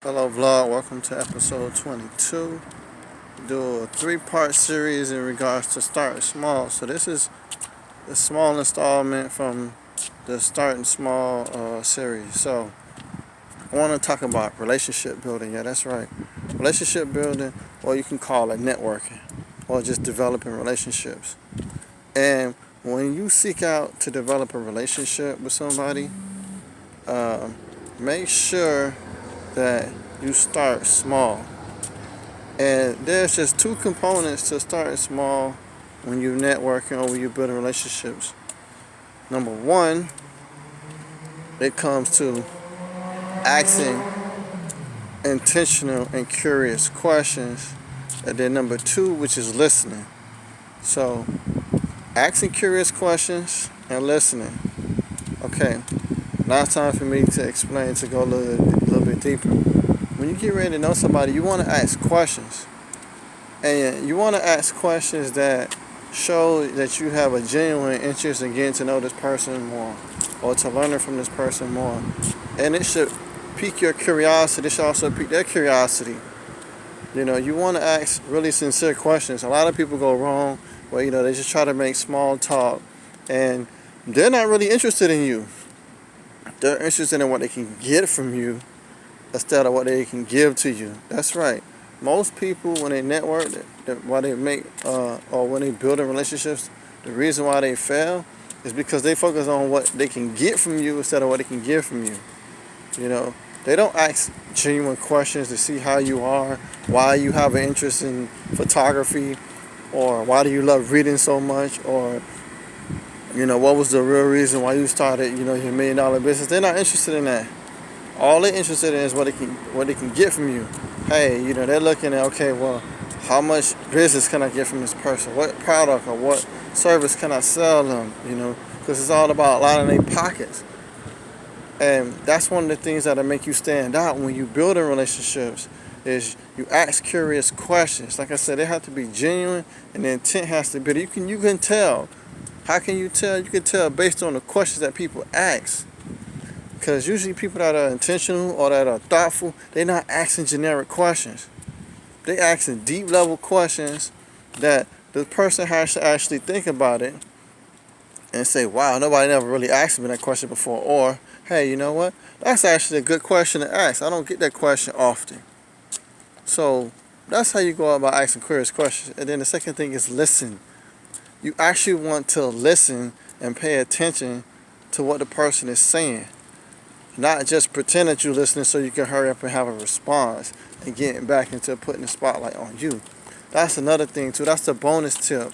Hello vlog, welcome to episode 22. Do a 3-part series in regards to starting small. So this is a small installment from the starting small series. So I want to talk about relationship building. Yeah, that's right. Relationship building, or you can call it networking, or just developing relationships. And when you seek out to develop a relationship with somebody, uh, make sure that you start small. And there's just two components to starting small when you're networking or when you're building relationships. Number one, it comes to asking intentional and curious questions. And then number two, which is listening. So, asking curious questions and listening. Okay, now it's time for me to explain, to go a little bit deeper. When you get ready to know somebody, you want to ask questions. And you want to ask questions that show that you have a genuine interest in getting to know this person more, or to learning from this person more. And it should pique your curiosity. It should also pique their curiosity. You want to ask really sincere questions. A lot of people go wrong where, they just try to make small talk, and they're not really interested in you. They're interested in what they can get from you instead of what they can give to you. That's right. Most people, when they network, why they make or when they build in relationships, the reason why they fail is because they focus on what they can get from you instead of what they can give from you. They don't ask genuine questions to see how you are, why you have an interest in photography, or why do you love reading so much, or what was the real reason why you started, your $1 million business. They're not interested in that. All they're interested in is what they can get from you. Hey, they're looking at, okay, well, how much business can I get from this person? What product or what service can I sell them? Because it's all about lining their pockets. And that's one of the things that'll make you stand out when you build in relationships, is you ask curious questions. Like I said, they have to be genuine, and the intent has to be. You can tell. How can you tell? You can tell based on the questions that people ask. Because usually people that are intentional or that are thoughtful, they're not asking generic questions. They're asking deep level questions that the person has to actually think about it and say, wow, nobody never really asked me that question before. Or, hey, you know what? That's actually a good question to ask. I don't get that question often. So that's how you go about asking curious questions. And then the second thing is listen. You actually want to listen and pay attention to what the person is saying. Not just pretend that you're listening so you can hurry up and have a response and getting back into putting the spotlight on you. That's another thing too. That's the bonus tip.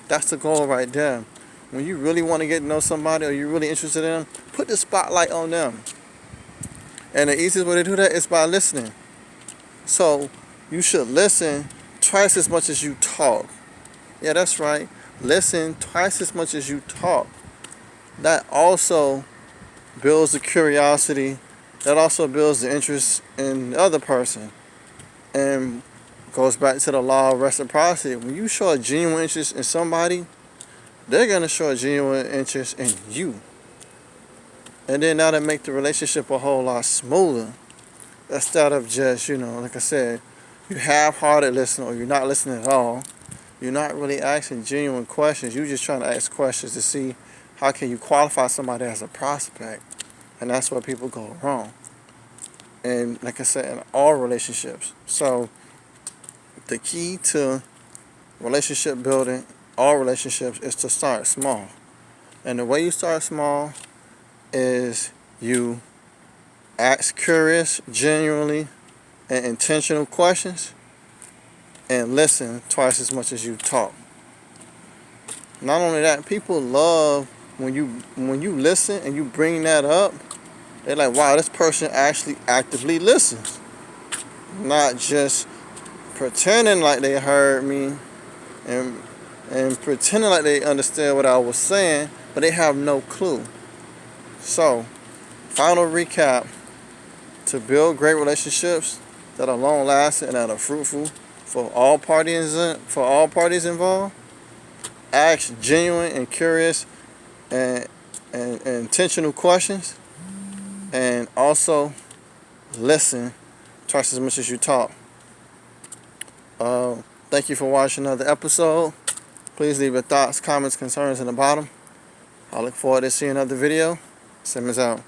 That's the goal right there. When you really want to get to know somebody or you're really interested in them, put the spotlight on them. And the easiest way to do that is by listening. So you should listen twice as much as you talk. Yeah, that's right. Listen twice as much as you talk. That also builds the curiosity. That also builds the interest in the other person. And goes back to the law of reciprocity. When you show a genuine interest in somebody, they're going to show a genuine interest in you. And then that'll make the relationship a whole lot smoother. Instead of just, like I said, you half-hearted listening or you're not listening at all. You're not really asking genuine questions. You're just trying to ask questions to see how can you qualify somebody as a prospect. And that's where people go wrong. And like I said, in all relationships. So the key to relationship building, all relationships, is to start small. And the way you start small is you ask curious, genuinely, and intentional questions, and listen twice as much as you talk. Not only that, people love when you listen and you bring that up. They're like, wow, this person actually actively listens. Not just pretending like they heard me and pretending like they understand what I was saying, but they have no clue. So, final recap: to build great relationships that are long lasting and that are fruitful for all parties involved, ask genuine and curious and intentional questions, and also listen twice as much as you talk. Thank you for watching another episode. Please leave your thoughts, comments, concerns in the bottom. I look forward to seeing another video. Simmons out.